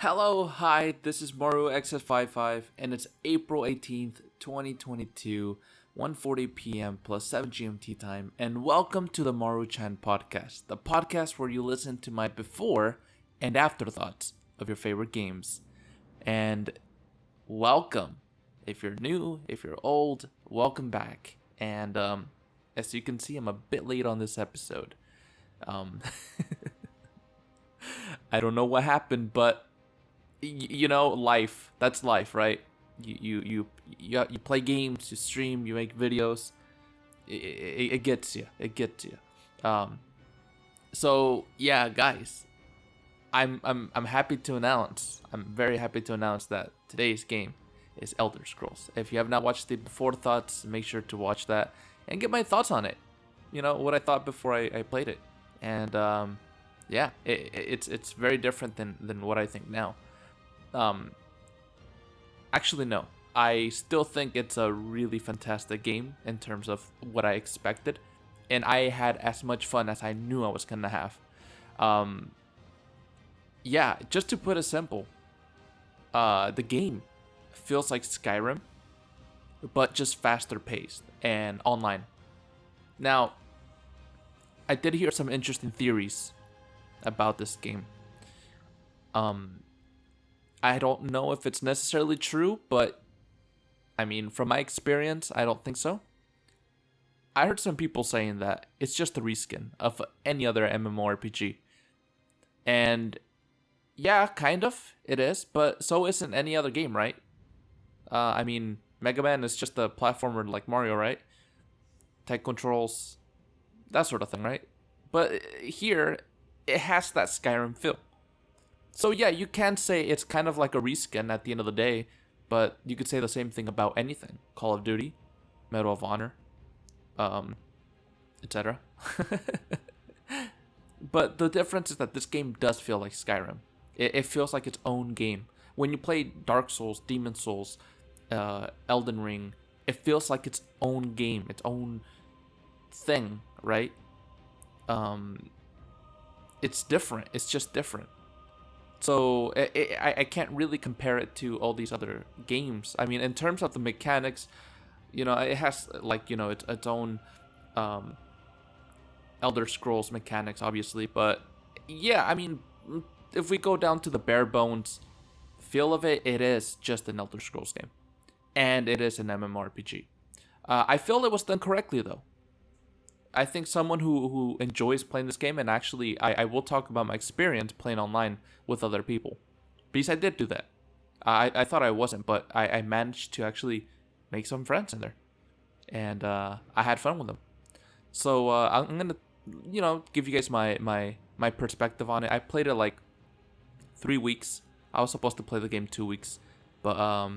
Hello, hi, this is Maru-chan, and it's April 18th, 2022, 1:40 p.m. plus 7 GMT time, and welcome to the Maru-chan podcast, the podcast where you listen to my before and afterthoughts of your favorite games. And welcome. If you're new, if you're old, welcome back. And as you can see, I'm a bit late on this episode. Um, I don't know what happened, but life. That's life, right? You play games, you stream, you make videos. It gets you. It gets you. So yeah, guys, I'm happy to announce. I'm very happy to announce that today's game is Elder Scrolls. If you have not watched the before thoughts, make sure to watch that and get my thoughts on it. You know what I thought before I played it, and yeah, it's very different than what I think now. Um, Actually, no. I still think it's a really fantastic game in terms of what I expected, and I had as much fun as I knew I was gonna have. Um, yeah, just to put it simple, the game feels like Skyrim, but just faster paced and online. Now, I did hear some interesting theories about this game. Um, I don't know if it's necessarily true, but I mean, from my experience, I don't think so. I heard some people saying that it's just a reskin of any other MMORPG. And yeah, kind of, it is, but so isn't any other game, right? I mean, Mega Man is just a platformer like Mario, right? Tight controls, that sort of thing, right? But here, it has that Skyrim feel. So yeah, you can say it's kind of like a reskin at the end of the day, but you could say the same thing about anything. Call of Duty, Medal of Honor, um, etc. But the difference is that this game does feel like Skyrim. It feels like its own game. When you play Dark Souls, Demon Souls, Elden Ring, it feels like its own game, its own thing, right? It's different. It's just different. So I can't really compare it to all these other games. I mean, in terms of the mechanics, it has its own um, Elder Scrolls mechanics, obviously. But yeah, I mean, if we go down to the bare bones feel of it, it is just an Elder Scrolls game, and it is an MMORPG. I feel it was done correctly though. I think someone who enjoys playing this game, and actually I will talk about my experience playing online with other people, because I did do that. I thought I wasn't, but I managed to actually make some friends in there, and I had fun with them. So I'm gonna give you guys my perspective on it. I played it like 3 weeks. I was supposed to play the game 2 weeks, but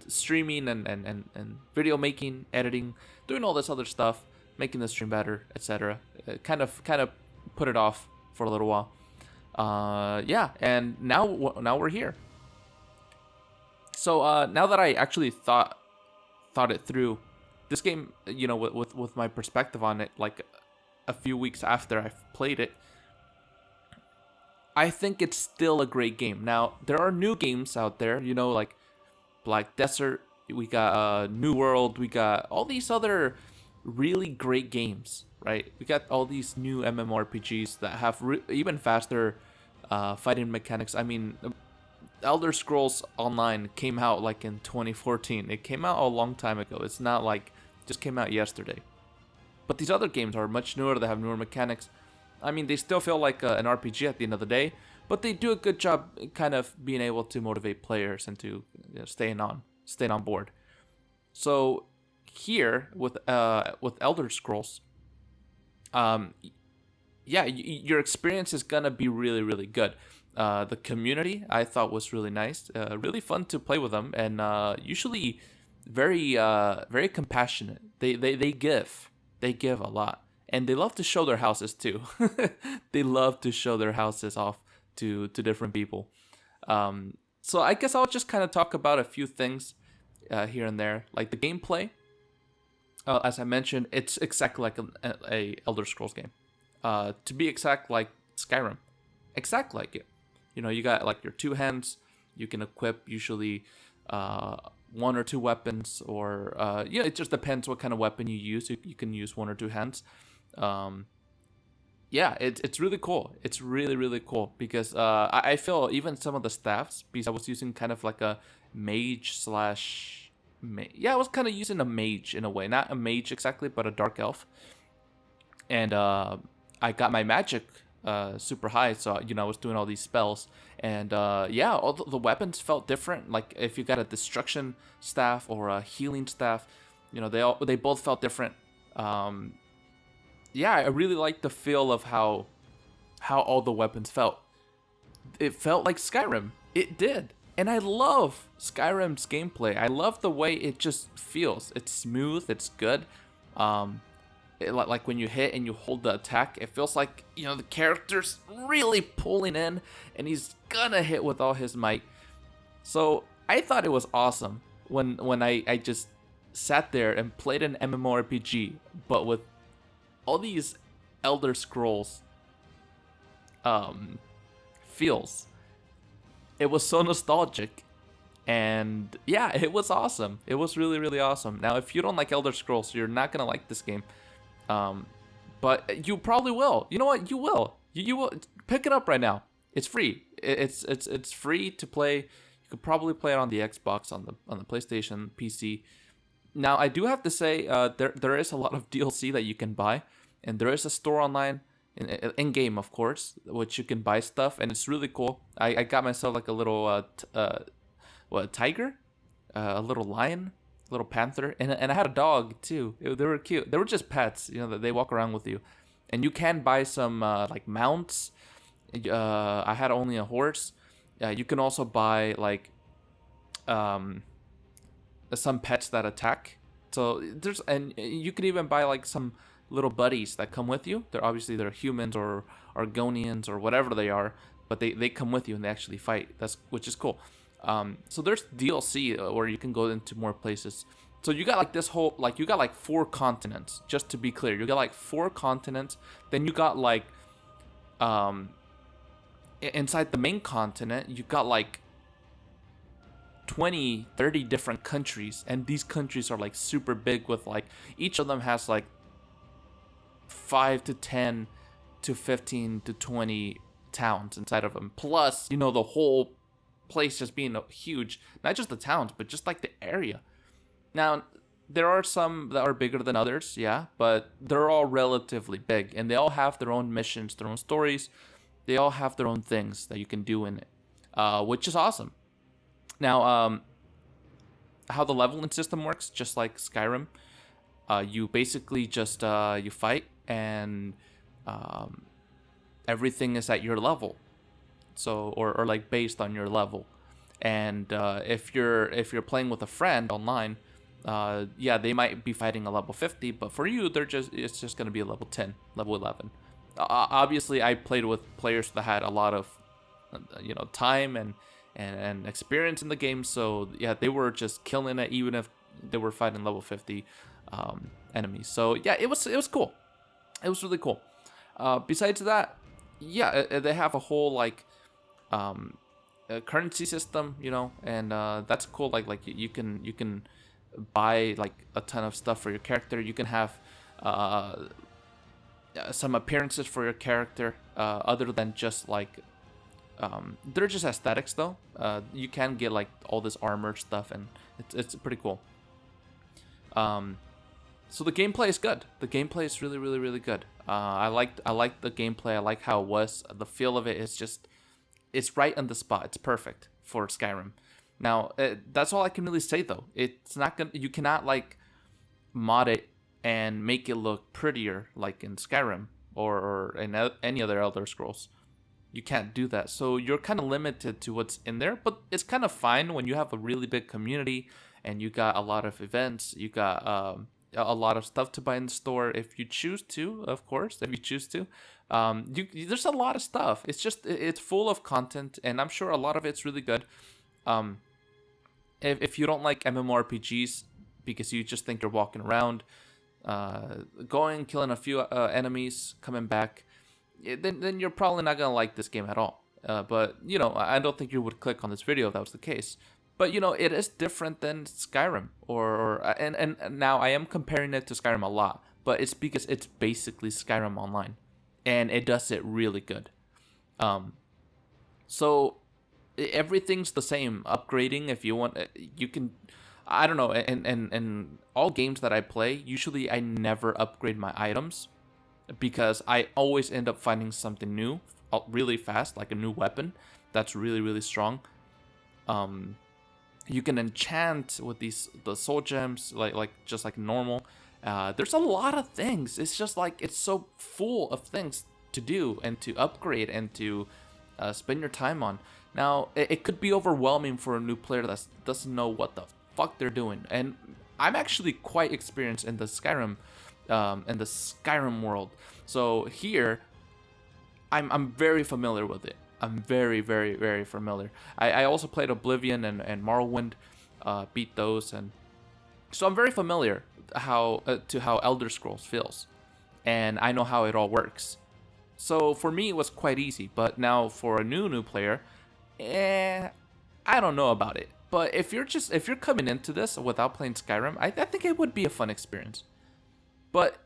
streaming and video making, editing, doing all this other stuff, making the stream better, etc. Kind of put it off for a little while. Yeah, and now we're here. So now that I actually thought it through, this game, with my perspective on it, like a few weeks after I've played it, I think it's still a great game. Now there are new games out there, like Black Desert. We got New World. We got all these other really great games, right? We got all these new MMORPGs that have even faster fighting mechanics. I mean, Elder Scrolls Online came out like in 2014. It came out a long time ago. It's not like it just came out yesterday. But these other games are much newer. They have newer mechanics. I mean, they still feel like an RPG at the end of the day, but they do a good job kind of being able to motivate players into staying on board. So here with Elder Scrolls, yeah, your experience is gonna be really, really good. The community I thought was really nice, really fun to play with them, and usually very compassionate. They give a lot, and they love to show their houses too. They love to show their houses off to different people. So I guess I'll just kind of talk about a few things here and there, like the gameplay. As I mentioned, it's exactly like a Elder Scrolls game. To be exact, like Skyrim, exact like it. You got like your two hands. You can equip usually one or two weapons, or it just depends what kind of weapon you use. You can use one or two hands. Um, yeah, it's really cool. It's really really cool because I feel even some of the staffs, because I was using kind of like a mage slash yeah, I was kind of using a mage in a way, not a mage exactly, but a dark elf, and I got my magic super high, so I was doing all these spells, and yeah, all the weapons felt different. Like if you got a destruction staff or a healing staff, they both felt different. Um, yeah, I really liked the feel of how all the weapons felt. It felt like Skyrim. It did. And I love Skyrim's gameplay. I love the way it just feels. It's smooth, it's good. Like when you hit and you hold the attack, it feels like, the character's really pulling in and he's gonna hit with all his might. So I thought it was awesome when I just sat there and played an MMORPG, but with all these Elder Scrolls feels. It was so nostalgic, and yeah, it was awesome. It was really really awesome. Now, if you don't like Elder Scrolls, you're not gonna like this game, but you probably will. You know what? You will. You will pick it up right now. It's free. It's free to play. You could probably play it on the Xbox, on the PlayStation, PC. Now, I do have to say, there is a lot of DLC that you can buy, and there is a store online, in game, of course, which you can buy stuff, and it's really cool. I got myself like a little tiger, a little lion, a little panther, and I had a dog too. They were cute. They were just pets, that they walk around with you, and you can buy some like mounts. I had only a horse. You can also buy like some pets that attack. So and you can even buy like some little buddies that come with you. They're humans or Argonians or whatever they are, but they come with you and they actually fight. Which is cool. So there's DLC where you can go into more places. So you got like this whole, like, you got like 4 continents, just to be clear. You got like 4 continents. Then you got like inside the main continent, you got like 20-30 different countries, and these countries are like super big, with like each of them has like 5 to 10 to 15 to 20 towns inside of them, plus the whole place just being huge. Not just the towns, but just like the area. Now there are some that are bigger than others, yeah, but they're all relatively big, and they all have their own missions, their own stories. They all have their own things that you can do in it, which is awesome. Now, how the leveling system works, just like Skyrim, you basically just you fight, and everything is at your level, so or like based on your level. And if you're playing with a friend online, yeah, they might be fighting a level 50, but for you, it's just gonna be a level 10, level 11. Obviously, I played with players that had a lot of time and experience in the game, so yeah, they were just killing it even if they were fighting level 50 enemies. So yeah, it was cool. It was really cool. Besides that, yeah, they have a whole like a currency system, and that's cool. Like you can buy like a ton of stuff for your character. You can have some appearances for your character, other than just like they're just aesthetics though. You can get like all this armor stuff, and it's pretty cool. So the gameplay is good. The gameplay is really really really good. I like the gameplay. I like how it was. The feel of it is just, it's right on the spot. It's perfect for Skyrim. Now that's all I can really say though. It's not gonna. You cannot like mod it and make it look prettier like in Skyrim or in any other Elder Scrolls. You can't do that. So you're kind of limited to what's in there, but it's kind of fine when you have a really big community and you got a lot of events. You got a lot of stuff to buy in the store if you choose to, of course, if you choose to. There's a lot of stuff. It's full of content, and I'm sure a lot of it's really good. If you don't like MMORPGs because you just think you're walking around, going, killing a few enemies, coming back, then you're probably not gonna like this game at all. But I don't think you would click on this video if that was the case. But it is different than Skyrim, and now I am comparing it to Skyrim a lot, but it's because it's basically Skyrim online, and it does it really good. So everything's the same. Upgrading, if you want, you can. I don't know. And all games that I play, usually I never upgrade my items because I always end up finding something new really fast, like a new weapon that's really, really strong. You can enchant with the soul gems, like just like normal. There's a lot of things. It's just like it's so full of things to do and to upgrade and to spend your time on. Now, it could be overwhelming for a new player that doesn't know what the fuck they're doing. And I'm actually quite experienced in the Skyrim world. So here, I'm very familiar with it. I'm very, very, very familiar. I also played Oblivion and Morrowind, beat those, and so I'm very familiar how Elder Scrolls feels, and I know how it all works. So for me, it was quite easy. But now for a new player, I don't know about it. But if you're coming into this without playing Skyrim, I think it would be a fun experience. But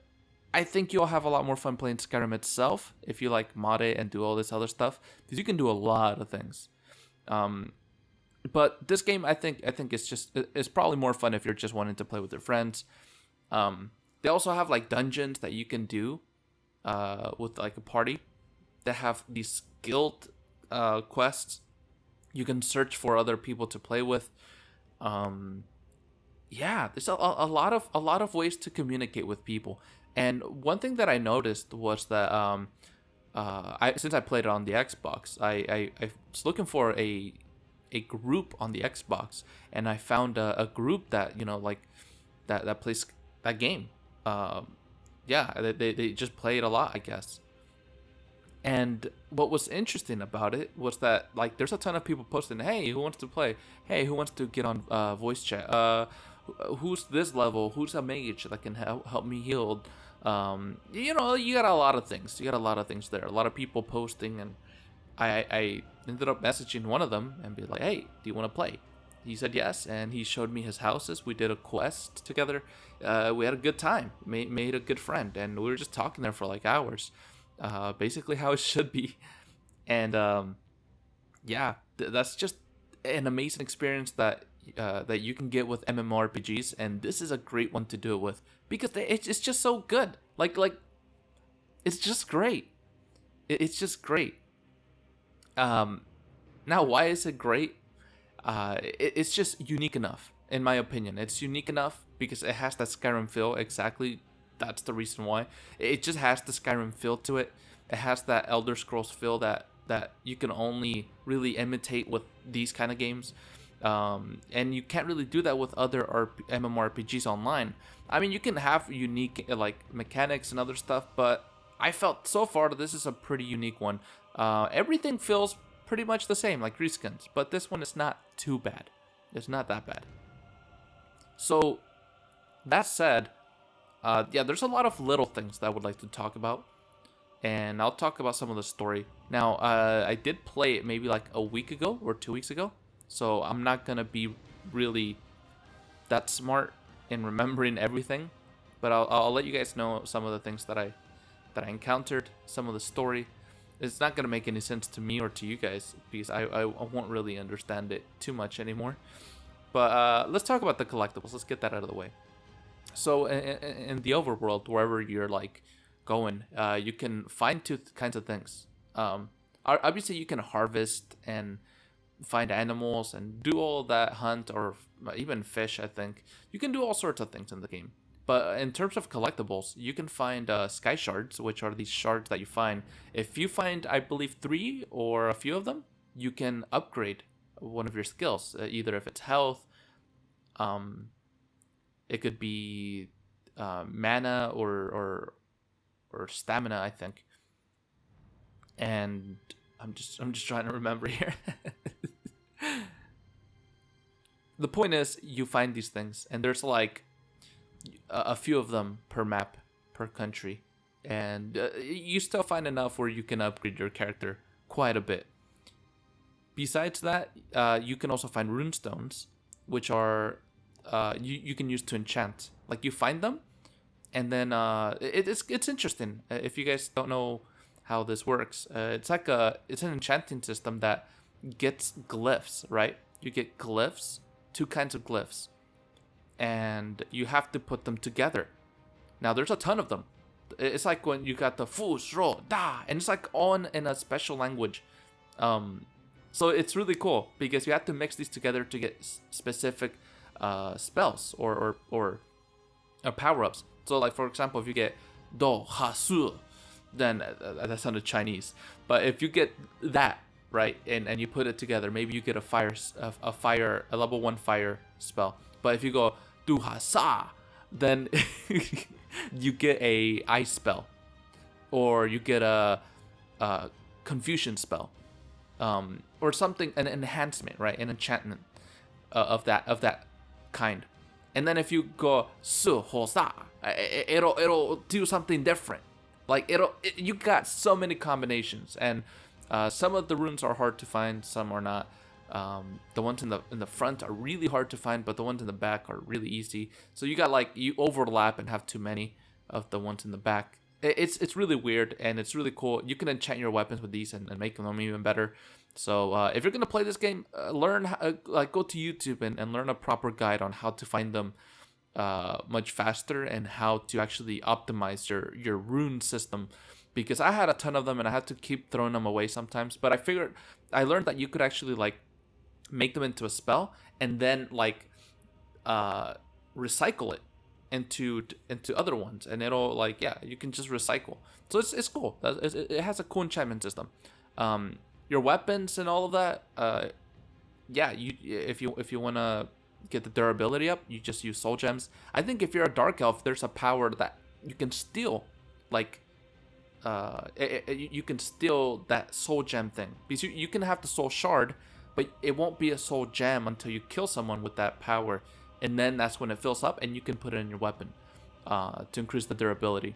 I think you'll have a lot more fun playing Skyrim itself if you like mod it and do all this other stuff, because you can do a lot of things. But this game, I think it's probably more fun if you're just wanting to play with your friends. They also have like dungeons that you can do with like a party that have these guild quests. You can search for other people to play with. Yeah, there's a lot of ways to communicate with people. And one thing that I noticed was that since I played it on the Xbox, I was looking for a group on the Xbox, and I found a group that that plays that game. Yeah, they just play it a lot, I guess. And what was interesting about it was that like there's a ton of people posting, hey, who wants to play? Hey, who wants to get on voice chat? Who's this level? Who's a mage that can help me heal? You got a lot of things. You got a lot of things there. A lot of people posting, and I ended up messaging one of them and be like, hey, do you want to play? He said yes, and he showed me his houses. We did a quest together. We had a good time. Made a good friend, and we were just talking there for like hours. Basically how it should be. And yeah, that's just an amazing experience that you can get with MMORPGs, and this is a great one to do it with because it's just so good. Like it's just great. It's just great. Now, why is it great? It's just unique enough, in my opinion. It's unique enough because it has that Skyrim feel. Exactly, that's the reason why. It just has the Skyrim feel to it. It has that Elder Scrolls feel that you can only really imitate with these kind of games. And you can't really do that with other MMORPGs online. I mean, you can have unique like mechanics and other stuff, but I felt so far that this is a pretty unique one. Everything feels pretty much the same, like reskins, but this one is not too bad. It's not that bad. So, that said, yeah, there's a lot of little things that I would like to talk about, and I'll talk about some of the story. Now, I did play it maybe like a week ago or 2 weeks ago, so I'm not gonna be really that smart in remembering everything, but I'll let you guys know some of the things that I encountered, some of the story. It's not gonna make any sense to me or to you guys because I won't really understand it too much anymore. But let's talk about the collectibles. Let's get that out of the way. So in the overworld, wherever you're like going, you can find two kinds of things. Obviously, you can harvest and find animals and do all that, hunt or even fish. I think you can do all sorts of things in the game. But in terms of collectibles, you can find sky shards, which are these shards that you find. If you find, I believe, 3 or a few of them, you can upgrade one of your skills. Either if it's health, it could be mana or stamina, I think. And I'm just trying to remember here. The point is, you find these things, and there's like a few of them per map, per country, and you still find enough where you can upgrade your character quite a bit. Besides that, you can also find runestones, which are you can use to enchant. Like you find them, and then it's interesting. If you guys don't know how this works, it's an enchanting system that gets glyphs. Right, you get glyphs, two kinds of glyphs, and you have to put them together. Now there's a ton of them. It's like when you got the fu shro da, and it's like on in a special language. So it's really cool because you have to mix these together to get specific spells or power ups. So like for example, if you get do ha su, then that sounded Chinese. But if you get that right and you put it together, maybe you get a level 1 fire spell. But if you go do ha sa, then you get a ice spell, or you get a confusion spell, or something, an enhancement, right, an enchantment of that kind. And then if you go su ho sa, it'll do something different. Like you got so many combinations, and some of the runes are hard to find, some are not. The ones in the front are really hard to find, but the ones in the back are really easy. So you overlap and have too many of the ones in the back. It's really weird, and it's really cool. You can enchant your weapons with these and make them even better. So if you're gonna play this game, learn go to YouTube and learn a proper guide on how to find them much faster, and how to actually optimize your rune system. Because I had a ton of them and I had to keep throwing them away sometimes. But I learned that you could actually make them into a spell and then recycle it into other ones, and it'll you can just recycle. So it's cool. It has a cool enchantment system. Your weapons and all of that, if you want to get the durability up, you just use soul gems. I think if you're a dark elf, there's a power that you can steal, you can steal that soul gem thing, because you can have the soul shard, but it won't be a soul gem until you kill someone with that power, and then that's when it fills up, and you can put it in your weapon to increase the durability.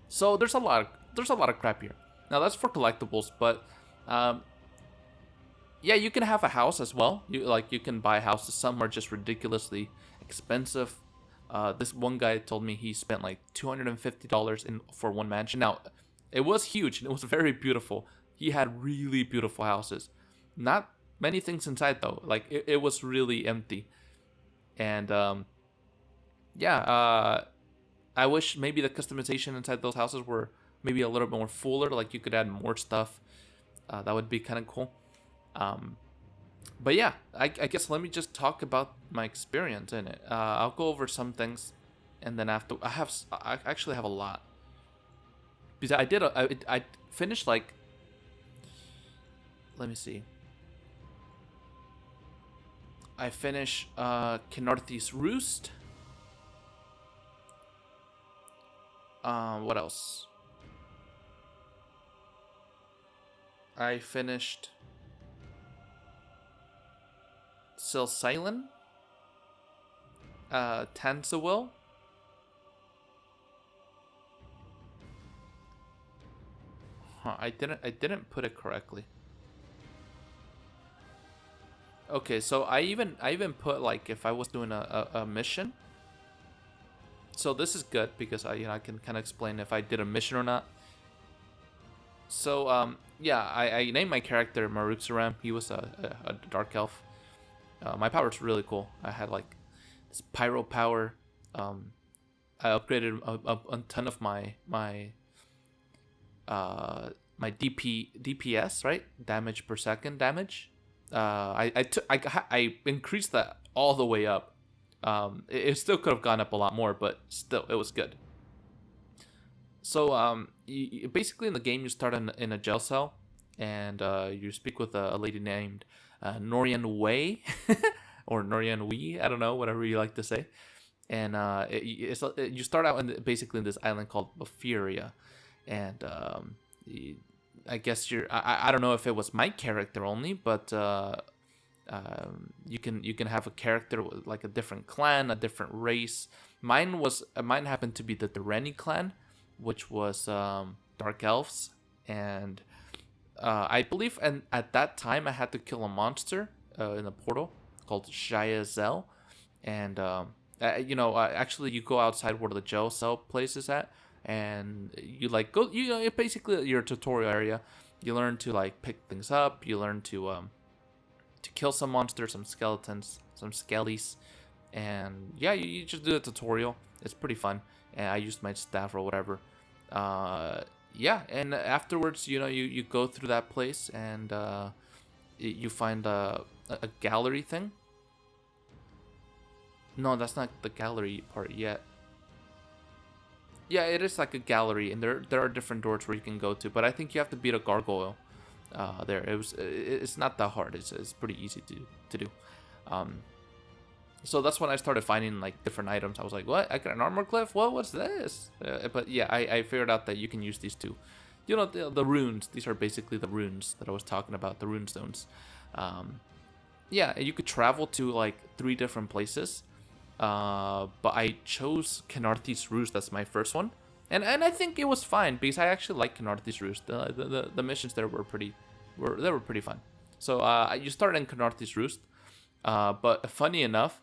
So there's a lot of crap here. Now that's for collectibles, but you can have a house as well. You can buy houses. Some are just ridiculously expensive. This one guy told me he spent like $250 for one mansion. Now, it was huge and it was very beautiful. He had really beautiful houses. Not many things inside though. It was really empty. And I wish maybe the customization inside those houses were maybe a little bit more fuller. Like you could add more stuff. That would be kind of cool. But yeah, I guess let me just talk about my experience in it. I'll go over some things, and then after I actually have a lot, because I finished let me see. I finished Kenarthy's Roost. What else? I finished Silsilin, Tansawil, I didn't put it correctly. Okay, so I even put if I was doing a mission. So this is good because I can kind of explain if I did a mission or not. So I named my character Maru-chan. He was a dark elf. My power is really cool. I had this pyro power. I upgraded a ton of my DPS, right? Damage per second damage. I increased that all the way up. It still could have gone up a lot more, but still, it was good. So basically in the game, you start in a jail cell, and you speak with a lady named Norian Wei, or Norian Wei, I don't know, whatever you like to say. And you start out basically in this island called Bophiria, and I guess I don't know if it was my character only, but you can have a character with a different clan, a different race. Mine happened to be the Durrani clan, which was dark elves, and I believe, and at that time I had to kill a monster in a portal called Shayazel, and actually you go outside where the jail cell place is at, and you like go, it basically your tutorial area. You learn to like pick things up. You learn to kill some monsters, some skeletons, some skellies, and yeah, you just do a tutorial. It's pretty fun, and I used my staff or whatever. Uh, yeah, and afterwards, you go through that place and you find a gallery thing. No, that's not the gallery part yet. Yeah, it is like a gallery, and there are different doors where you can go to. But I think you have to beat a gargoyle. There, it's not that hard. It's pretty easy to do. Um, so that's when I started finding like different items. I was like, what? I got an armor cliff? What's this? But yeah, I figured out that you can use these too. The runes. These are basically the runes that I was talking about. The rune stones. Um, yeah, you could travel to like 3 different places. But I chose Kenarthi's Roost. That's my first one, and I think it was fine because I actually like Kenarthi's Roost. The missions there were pretty fun. So you start in Kenarthi's Roost, but funny enough,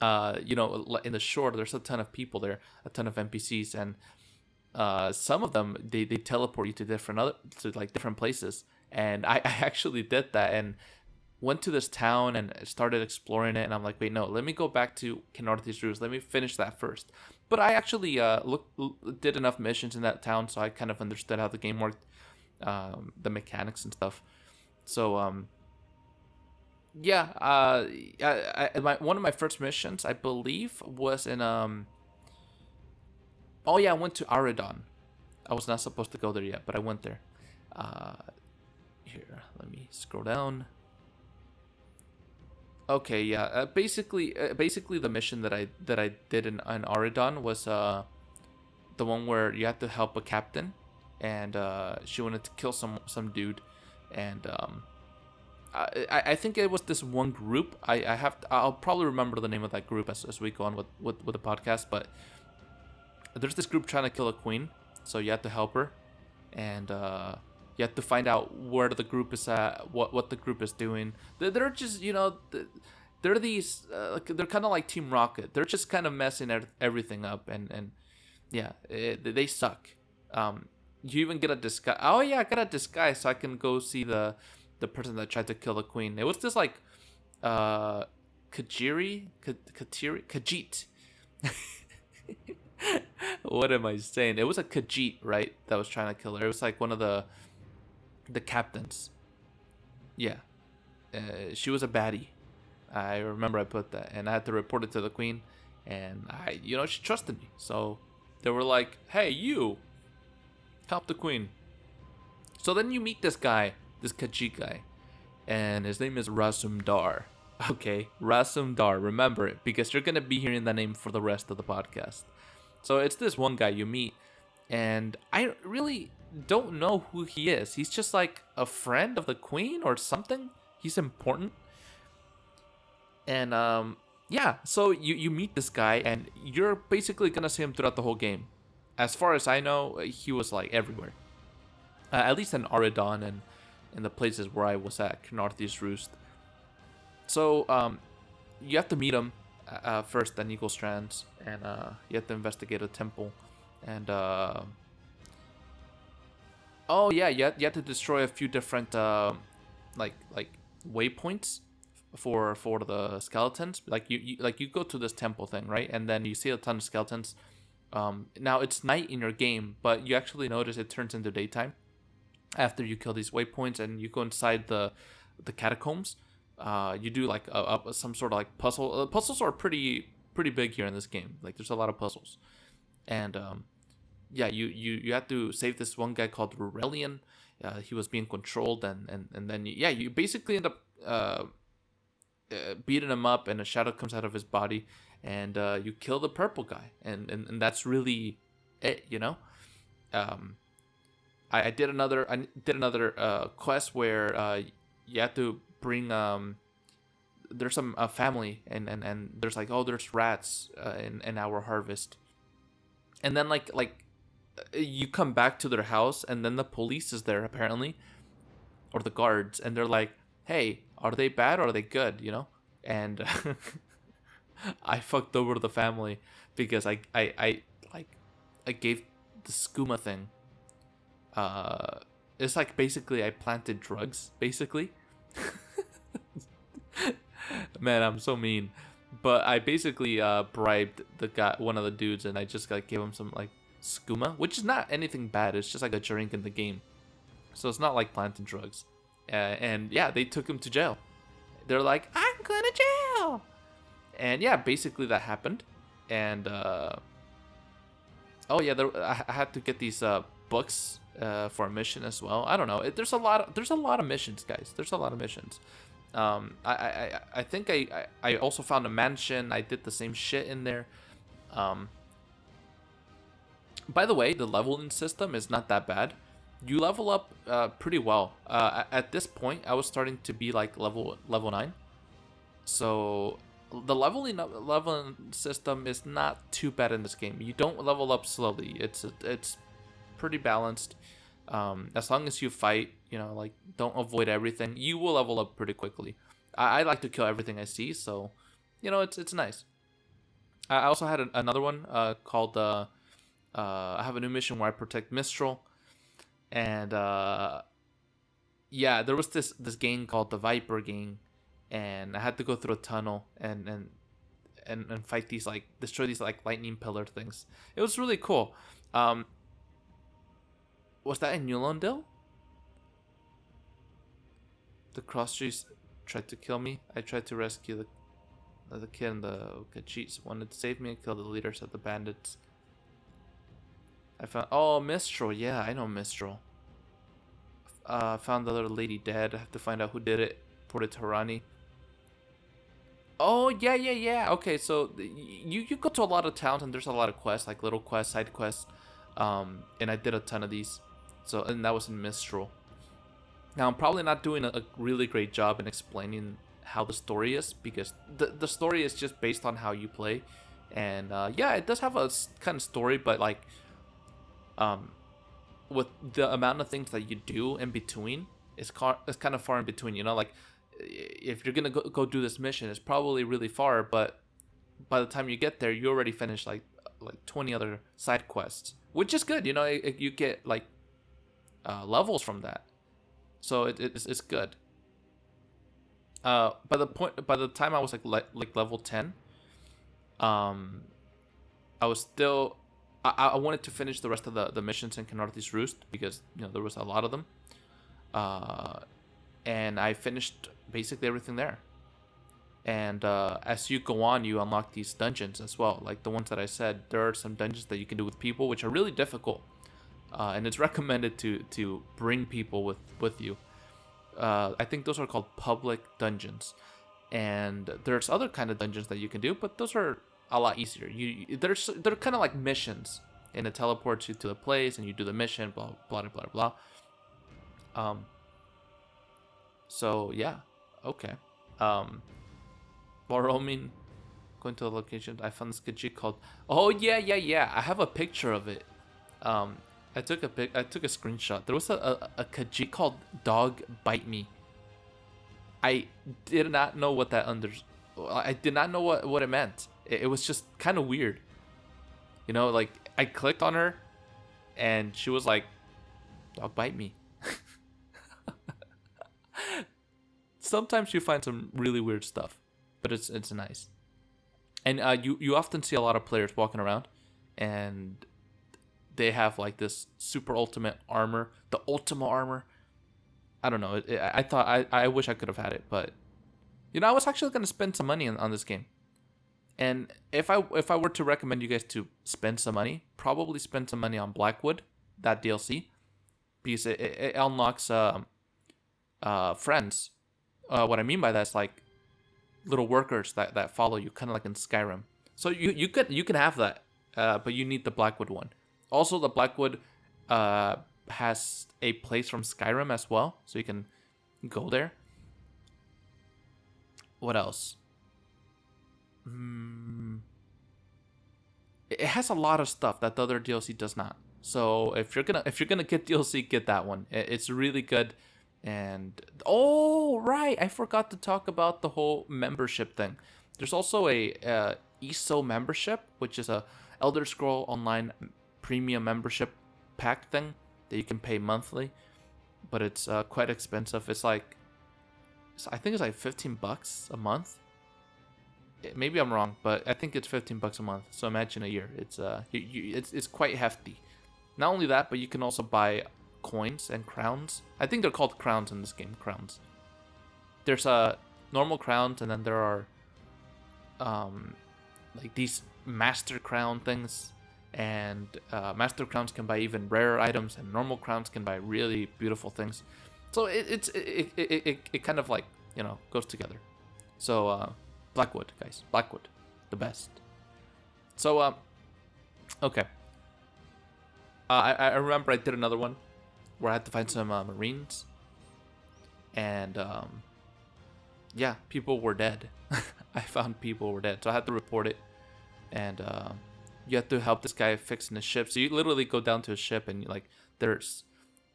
in the shore there's a ton of people there, a ton of NPCs, and some of them they teleport you to different places, and I actually did that and went to this town and started exploring it, and I'm like, wait, no, let me go back to Kenarthi's Roost. Let me finish that first. But I actually did enough missions in that town, so I kind of understood how the game worked, the mechanics and stuff. So yeah, one of my first missions, I believe, was in oh yeah, I went to Aridon. I was not supposed to go there yet, but I went there. Here, let me scroll down. Okay, yeah. Basically, the mission that I did in Aridon was the one where you had to help a captain, and she wanted to kill some dude, and I think it was this one group. I'll probably remember the name of that group as we go on with the podcast, but there's this group trying to kill a queen, so you have to help her, and you have to find out where the group is at, what the group is doing. They're just, they're these, they're kind of like Team Rocket. They're just kind of messing everything up, and yeah, they suck. You even get a disguise. Oh yeah, I got a disguise so I can go see the person that tried to kill the queen. It was this like, Khajiit. What am I saying? It was a Khajiit, right? That was trying to kill her. It was like one of the captains. Yeah. She was a baddie. I remember I put that, and I had to report it to the queen, and she trusted me. So they were like, hey, you help the queen. So then you meet this guy, this Khajiit guy, and his name is Razumdar. Okay, Razumdar, remember it, because you're going to be hearing that name for the rest of the podcast. So it's this one guy you meet, and I really don't know who he is. He's just like a friend of the queen or something. He's important. And yeah, so you meet this guy, and you're basically gonna see him throughout the whole game. As far as I know, he was like everywhere. At least in Aridon and in the places where I was at, Kenarthi's Roost. So you have to meet him first at Eagle Strands, and you have to investigate a temple, and oh yeah, you have to destroy a few different like waypoints for the skeletons. Like you go to this temple thing, right? And then you see a ton of skeletons. Now it's night in your game, but you actually notice it turns into daytime after you kill these waypoints, and you go inside the catacombs. You do like some sort of like puzzle. Puzzles are pretty big here in this game. Like there's a lot of puzzles, and yeah, you have to save this one guy called Rurelian. He was being controlled, and then you basically end up beating him up, and a shadow comes out of his body, and you kill the purple guy, and that's really it, I did another quest where you have to bring there's some family, and there's like, oh, there's rats in our harvest, and then like you come back to their house, and then the police is there apparently, or the guards, and they're like, "Hey, are they bad or are they good?" And I fucked over the family because I like I gave the skooma thing. Uh, it's like basically I planted drugs, basically. Man, I'm so mean. But I basically bribed the guy, one of the dudes, and I just like gave him some like skooma, which is not anything bad. It's just like a drink in the game, so it's not like planting drugs. And yeah, they took him to jail. They're like, "I'm going to jail," and yeah, basically that happened. And oh yeah, I had to get these books for a mission as well. I don't know. There's a lot of missions, guys. There's a lot of missions. I think I also found a mansion. I did the same shit in there. Um, by the way, the leveling system is not that bad. You level up pretty well. At this point, I was starting to be like level 9. So the leveling system is not too bad in this game. You don't level up slowly. It's pretty balanced. As long as you fight, like don't avoid everything, you will level up pretty quickly. I like to kill everything I see, so it's nice. I also had another one called I have a new mission where I protect Mistral, and yeah, there was this gang called the Viper Gang, and I had to go through a tunnel and fight these like destroy these like lightning pillar things. It was really cool. Was that in Newlandale? The cross trees tried to kill me. I tried to rescue the kid, and the Kachis wanted to save me and kill the leaders of the bandits. I found Mistral. Yeah, I know Mistral. Found the other lady dead. I have to find out who did it. Ported to Harani. Oh yeah. Okay, so you go to a lot of towns and there's a lot of quests, like little quests, side quests. And I did a ton of these. And that was in Mistral. Now I'm probably not doing a really great job in explaining how the story is, because the story is just based on how you play, and yeah, it does have a kind of story, but like with the amount of things that you do in between, it's kind of far in between. Like if you're gonna go do this mission, it's probably really far, but by the time you get there, you already finished like 20 other side quests, which is good. You get like levels from that, so it's good. By the time I was like level 10, I was still I wanted to finish the rest of the missions in Kenarthi's Roost, because there was a lot of them. And I finished basically everything there. And as you go on, you unlock these dungeons as well, like the ones that I said. There are some dungeons that you can do with people, which are really difficult, and it's recommended to bring people with you. I think those are called public dungeons, and there's other kind of dungeons that you can do, but those are a lot easier. They're kind of like missions, and it teleports you to the place, and you do the mission, blah blah blah blah blah. So yeah, okay. While roaming, going to the location, I found this Khajiit called. Oh yeah. I have a picture of it. I took a screenshot. There was a Khajiit called Dog Bite Me. I did not know what that I did not know what it meant. It was just kind of weird. Like I clicked on her, and she was like, "Dog bite me." Sometimes you find some really weird stuff, but it's nice. And you often see a lot of players walking around, and they have like this super ultimate armor, the Ultima armor. I don't know. I thought I wish I could have had it, but I was actually gonna spend some money on this game. And if I were to recommend you guys to spend some money, probably spend some money on Blackwood, that DLC, because it unlocks friends. What I mean by that is like little workers that follow you, kind of like in Skyrim. So you can have that, but you need the Blackwood one. Also, the Blackwood has a place from Skyrim as well, so you can go there. What else? It has a lot of stuff that the other DLC does not. So if you're gonna get DLC, get that one. It's really good. And oh right, I forgot to talk about the whole membership thing. There's also a ESO membership, which is a Elder Scroll Online premium membership pack thing that you can pay monthly, but it's quite expensive. It's like, I think it's like $15 a month. Maybe I'm wrong, but I think it's $15 a month. So imagine a year. It's quite hefty. Not only that, but you can also buy coins and crowns. I think they're called crowns in this game. Crowns. There's normal crowns, and then there are like these master crown things. And master crowns can buy even rarer items, and normal crowns can buy really beautiful things. So it kind of like, goes together. So Blackwood, guys, Blackwood, the best. So okay. I remember I did another one where I had to find some Marines, and yeah, people were dead. I found people were dead, so I had to report it, and you have to help this guy fixing his ship. So you literally go down to his ship, and there's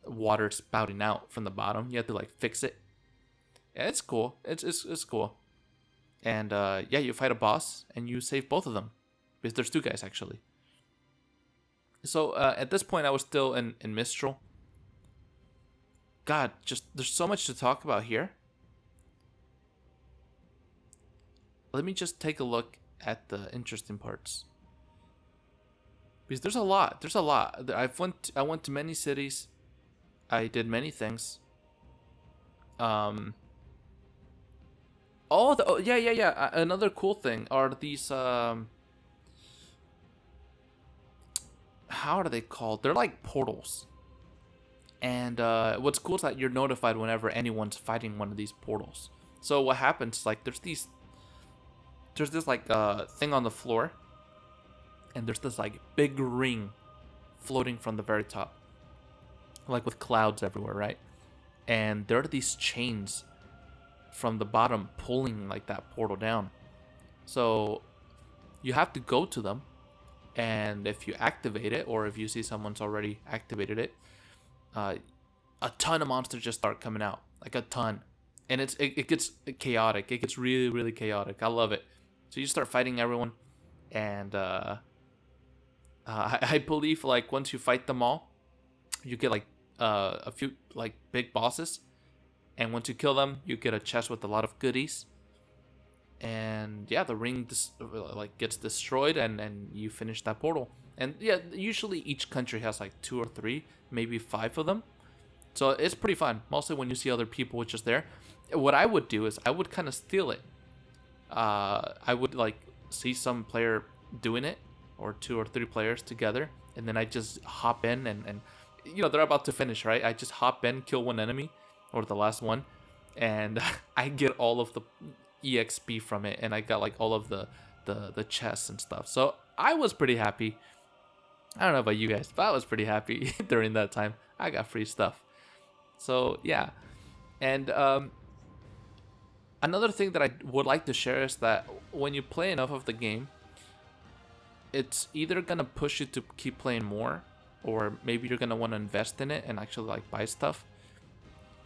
water spouting out from the bottom. You have to fix it. Yeah, it's cool. It's cool. And yeah, you fight a boss, and you save both of them, because there's two guys actually. So at this point, I was still in Mistral. God, just there's so much to talk about here. Let me just take a look at the interesting parts, because there's a lot. There's a lot. I went to many cities. I did many things. Yeah. Another cool thing are these how are they called? They're like portals. And what's cool is that you're notified whenever anyone's fighting one of these portals. So what happens, there's this thing on the floor, and there's this big ring floating from the very top, with clouds everywhere, right? And there are these chains from the bottom pulling that portal down. So you have to go to them, and if you activate it, or if you see someone's already activated it, a ton of monsters just start coming out, a ton, and it gets chaotic. It gets really, really chaotic. I love it. So you start fighting everyone, and I believe once you fight them all, you get a few big bosses, and once you kill them, you get a chest with a lot of goodies. And yeah, the ring gets destroyed, and you finish that portal. And yeah, usually each country has 2 or 3, maybe 5 of them. So it's pretty fun, mostly when you see other people just there. What I would do is I would kind of steal it. I would see some player doing it, or 2 or 3 players together, and then I just hop in, and they're about to finish, right? I just hop in, kill one enemy, or the last one, and I get all of the EXP from it, and I got all of the chests and stuff. So I was pretty happy. I don't know about you guys, but I was pretty happy during that time. I got free stuff. So yeah. And another thing that I would like to share is that when you play enough of the game, it's either gonna push you to keep playing more, or maybe you're gonna want to invest in it and actually buy stuff,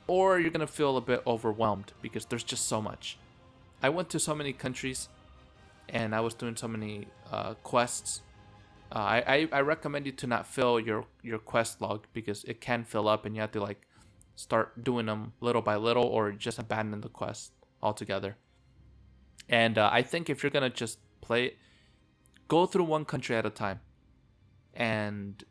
or you're gonna feel a bit overwhelmed because there's just so much. I went to so many countries, and I was doing so many quests. I recommend you to not fill your quest log, because it can fill up, and you have to start doing them little by little, or just abandon the quest altogether. And I think if you're gonna just play it, go through one country at a time. And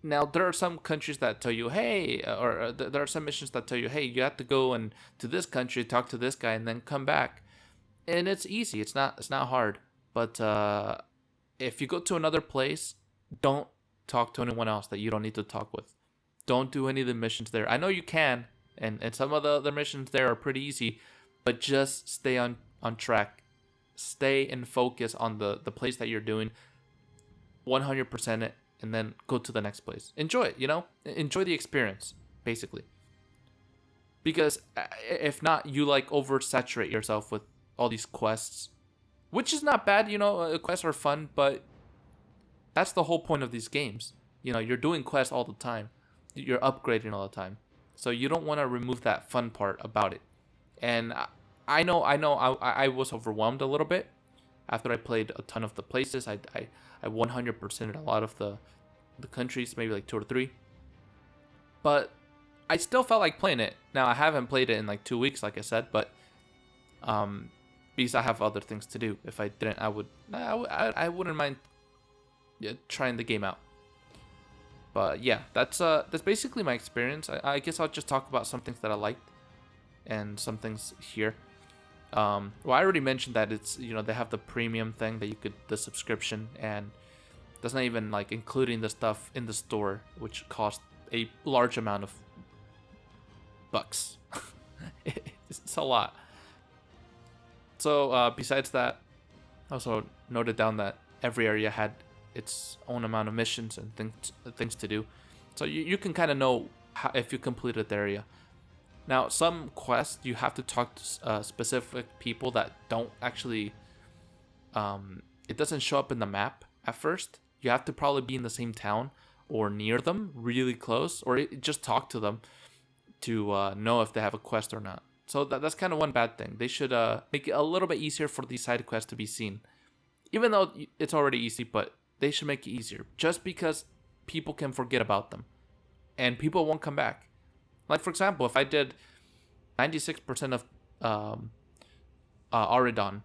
now there are some countries that tell you, hey, or there are some missions that tell you, hey, you have to go and to this country, talk to this guy, and then come back. And it's easy. It's not hard. But if you go to another place, don't talk to anyone else that you don't need to talk with. Don't do any of the missions there. I know you can, and some of the other missions there are pretty easy, but just stay on track. Stay and focus on the place that you're doing, 100% it, and then go to the next place. Enjoy it, enjoy the experience, basically. Because if not, you oversaturate yourself with all these quests, which is not bad. Quests are fun, but that's the whole point of these games. You're doing quests all the time. You're upgrading all the time. So you don't want to remove that fun part about it. And I was overwhelmed a little bit after I played a ton of the places. I 100%ed a lot of the countries, maybe like two or three. But I still felt like playing it. Now I haven't played it in like 2 weeks, like I said, but because I have other things to do. If I didn't, I wouldn't mind trying the game out. But yeah, that's basically my experience. I guess I'll just talk about some things that I liked and some things here. Well, I already mentioned that it's, they have the premium thing that you could, the subscription, and that's not even like including the stuff in the store, which cost a large amount of bucks. It's a lot. So besides that, I also noted down that every area had its own amount of missions and things to do. So you can kind of know if you completed the area. Now, some quests you have to talk to specific people that don't actually. It doesn't show up in the map at first. You have to probably be in the same town or near them, really close, or just talk to them to know if they have a quest or not. So that's kind of one bad thing. They should make it a little bit easier for these side quests to be seen. Even though it's already easy, but they should make it easier. Just because people can forget about them. And people won't come back. Like, for example, if I did 96% of Auridon,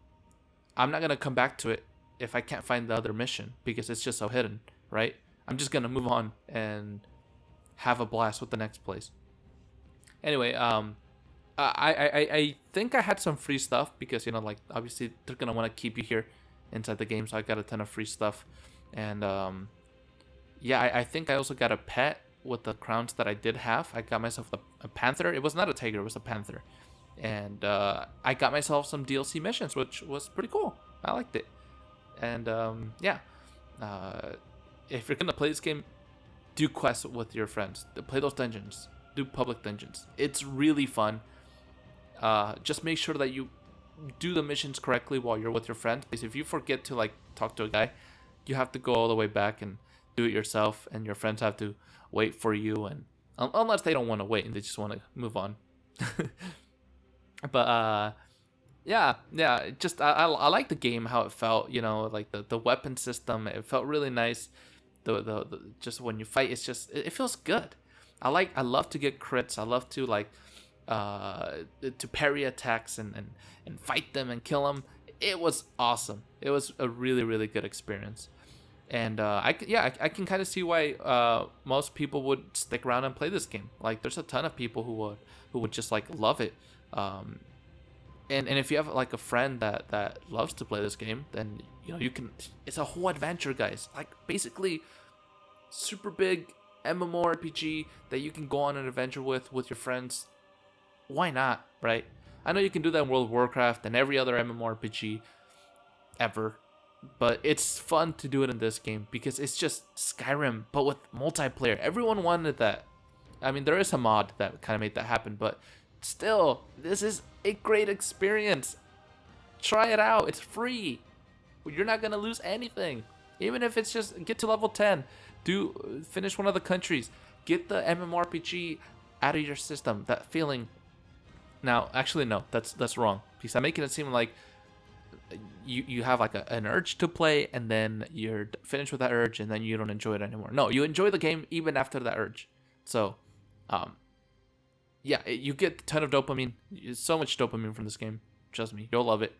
I'm not going to come back to it if I can't find the other mission. Because it's just so hidden, right? I'm just going to move on and have a blast with the next place. Anyway, I think I had some free stuff because, like, obviously they're going to want to keep you here inside the game. So I got a ton of free stuff. And, yeah, I think I also got a pet with the crowns that I did have. I got myself a panther. It was not a tiger, it was a panther. And I got myself some DLC missions, which was pretty cool. I liked it. And, yeah. If you're going to play this game, do quests with your friends. Play those dungeons. Do public dungeons. It's really fun. Just make sure that you do the missions correctly while you're with your friends. Because if you forget to, like, talk to a guy, you have to go all the way back and do it yourself. And your friends have to wait for you. And unless they don't want to wait and they just want to move on. But, yeah, just I like the game, how it felt, like the weapon system. It felt really nice. The just when you fight, it's just it feels good. I love to get crits. I love to to parry attacks and fight them and kill them. It was awesome. It was a really, really good experience. And I can kind of see why most people would stick around and play this game. Like, there's a ton of people who would just like love it. And if you have like a friend that loves to play this game, then you can. It's a whole adventure, guys. Like, basically, super big MMORPG that you can go on an adventure with your friends. Why not, right? I know you can do that in World of Warcraft and every other MMORPG ever, but it's fun to do it in this game because it's just Skyrim, but with multiplayer. Everyone wanted that. I mean, there is a mod that kind of made that happen, but still, this is a great experience. Try it out. It's free. You're not gonna lose anything. Even if it's just get to level 10, finish one of the countries, get the MMORPG out of your system. That feeling. Now, actually, no, that's wrong, because I'm making it seem like you have like an urge to play, and then you're finished with that urge, and then you don't enjoy it anymore. No, you enjoy the game even after that urge. So, yeah, you get a ton of dopamine. So much dopamine from this game. Trust me, you'll love it.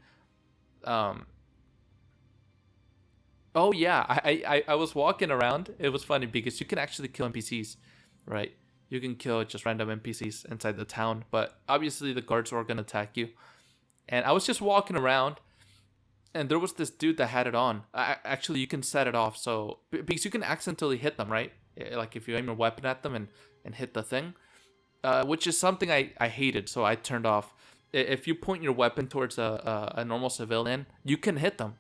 Oh yeah, I was walking around. It was funny because you can actually kill NPCs, right? You can kill just random NPCs inside the town, but obviously the guards are gonna attack you. And I was just walking around, and there was this dude that had it on. Actually, you can set it off, so because you can accidentally hit them, right? Like if you aim your weapon at them and hit the thing, which is something I hated, so I turned off. If you point your weapon towards a normal civilian, you can hit them,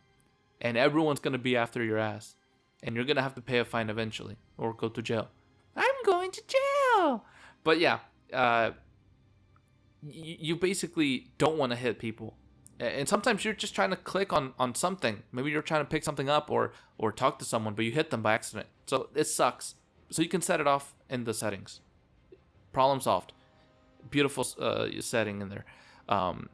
and everyone's gonna be after your ass, and you're gonna have to pay a fine eventually or go to jail. I'm going to jail. But yeah, you basically don't want to hit people. And sometimes you're just trying to click on something. Maybe you're trying to pick something up or talk to someone, but you hit them by accident. So it sucks. So you can set it off in the settings. Problem solved. beautiful setting in there. Um,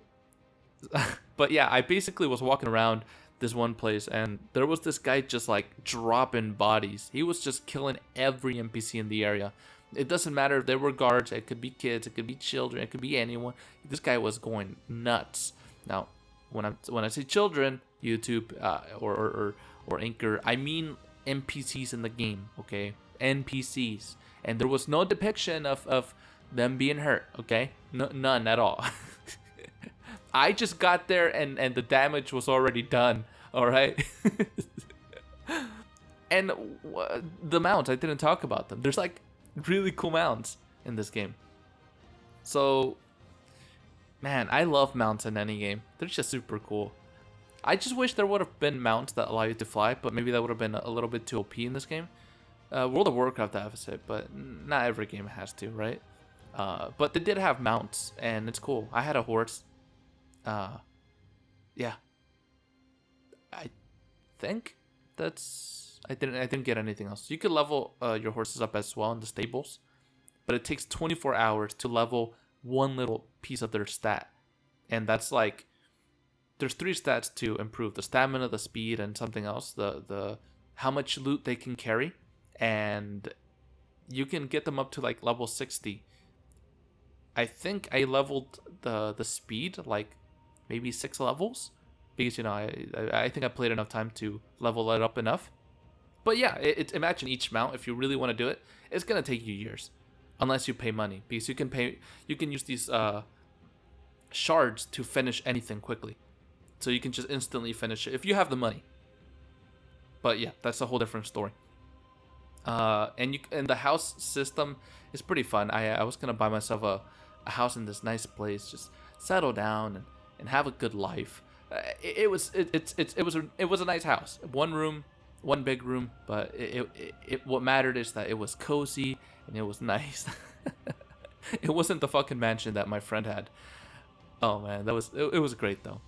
but yeah, I basically was walking around this one place, and there was this guy just like dropping bodies. He was just killing every NPC in the area. It doesn't matter if there were guards, it could be kids, it could be children, it could be anyone. This guy was going nuts. Now, when I say children, YouTube or Anchor, I mean NPCs in the game, okay? NPCs. And there was no depiction of them being hurt, okay? No, none at all. I just got there and the damage was already done, all right? And the mounts, I didn't talk about them. There's like really cool mounts in this game. So, man, I love mounts in any game. They're just super cool. I just wish there would have been mounts that allow you to fly, but maybe that would have been a little bit too OP in this game. World of Warcraft has it, but not every game has to, right? But they did have mounts, and it's cool. I had a horse. Yeah. I think I didn't get anything else. You could level your horses up as well in the stables, but it takes 24 hours to level one little piece of their stat, and that's like there's 3 stats to improve: the stamina, the speed, and something else. The how much loot they can carry, and you can get them up to like level 60. I think I leveled the speed like maybe 6 levels because I think I played enough time to level it up enough. But yeah, imagine each mount, if you really want to do it, it's gonna take you years, unless you pay money, because you can use these shards to finish anything quickly, so you can just instantly finish it if you have the money. But yeah, that's a whole different story. And the house system is pretty fun. I was gonna buy myself a house in this nice place, just settle down and have a good life. It was a nice house, 1 room, 1 big room, but what mattered is that it was cozy and it was nice. It wasn't the fucking mansion that my friend had. Oh man, it was great though.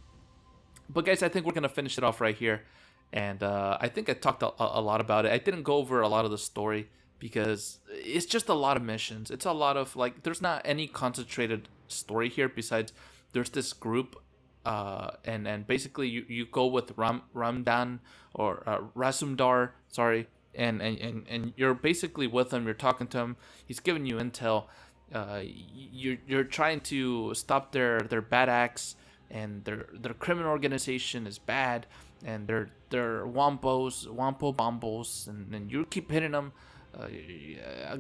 But guys, I think we're gonna finish it off right here, and I think I talked a lot about it. I didn't go over a lot of the story because it's just a lot of missions. It's a lot of like, there's not any concentrated story here besides there's this group. And basically you go with Ramdan or Rasumdar, sorry, and you're basically with him. You're talking to him. He's giving you intel. You're trying to stop their bad acts, and their criminal organization is bad, and they're wampo bombos, and you keep hitting them,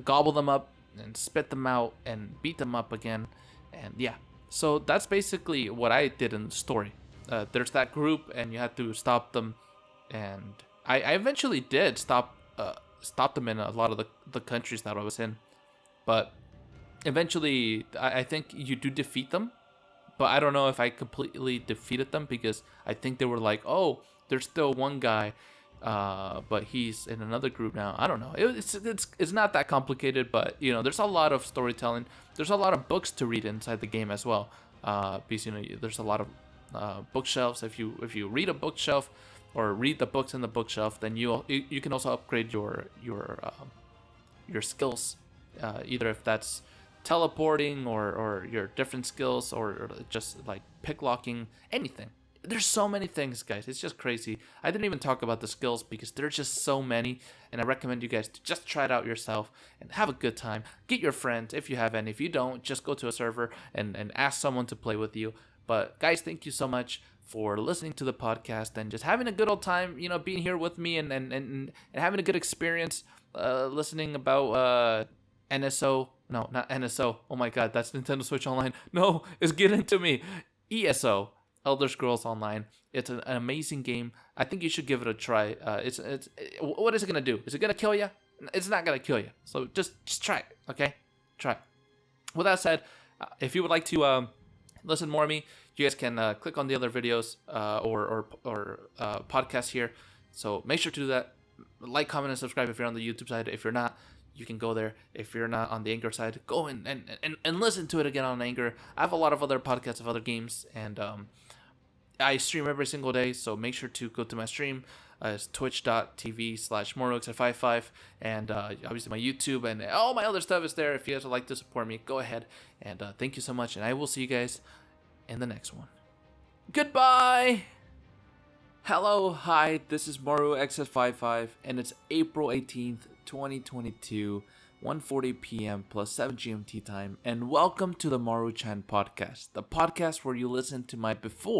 gobble them up and spit them out and beat them up again, and yeah. So that's basically what I did in the story. There's that group, and you had to stop them, and I eventually did stop them in a lot of the countries that I was in, but eventually I think you do defeat them, but I don't know if I completely defeated them, because I think they were like, oh, there's still one guy, but he's in another group now. I don't know. It's not that complicated, but there's a lot of storytelling. There's a lot of books to read inside the game as well, because there's a lot of bookshelves. If you read a bookshelf or read the books in the bookshelf, then you can also upgrade your skills, either if that's teleporting or your different skills, or just like picklocking, anything. There's so many things, guys. It's just crazy. I didn't even talk about the skills because there's just so many, and I recommend you guys to just try it out yourself and have a good time. Get your friends if you have any. If you don't, just go to a server and ask someone to play with you. But guys, thank you so much for listening to the podcast and just having a good old time, being here with me and having a good experience listening about NSO. No, not NSO. Oh my god, that's Nintendo Switch Online. No, it's getting to me. ESO. Elder Scrolls Online. It's an amazing game. I think you should give it a try. What is it gonna do? Is it gonna kill you? It's not gonna kill you. So just try it, okay? Try it. With that said, if you would like to listen more of me, you guys can click on the other videos or podcasts here. So make sure to do that. Like, comment, and subscribe if you're on the YouTube side. If you're not, you can go there. If you're not on the Anchor side, go in and listen to it again on Anchor. I have a lot of other podcasts of other games, and I stream every single day, so make sure to go to my stream. It's twitch.tv/Maru-chan55, and obviously my YouTube and all my other stuff is there. If you guys would like to support me, go ahead. And thank you so much, and I will see you guys in the next one. Goodbye! Hello, hi, this is MaruXF55, and it's April 18th, 2022, 1:40 p.m. plus 7 GMT time, and welcome to the Maru-chan podcast, the podcast where you listen to my before